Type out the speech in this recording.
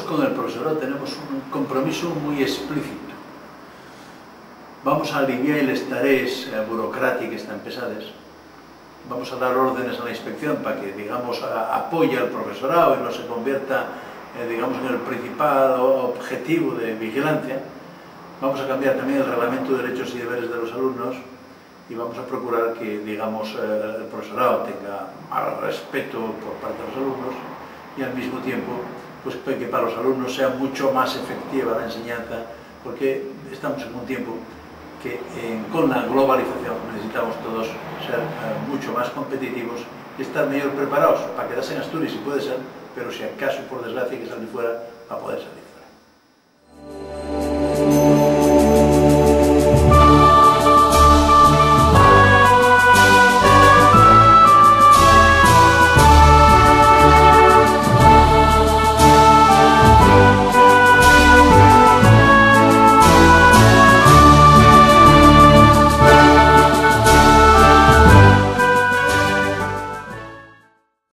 con el profesorado tenemos un compromiso muy explícito. Vamos a aliviar les tarees burocràtiques tan pesades. Vamos a dar órdenes a la inspección para que, digamos, apoye al profesorado y no se convierta, digamos, en el principal objetivo de vigilancia. Vamos a cambiar también el reglamento de derechos y deberes de los alumnos y vamos a procurar que, digamos, el profesorado tenga más respeto por parte de los alumnos y al mismo tiempo pues, que para los alumnos sea mucho más efectiva la enseñanza, porque estamos en un tiempo que con la globalización necesitamos todos ser mucho más competitivos y estar mejor preparados para quedarse en Asturias si puede ser, pero si acaso por desgracia hay que salir fuera, va a poder salir.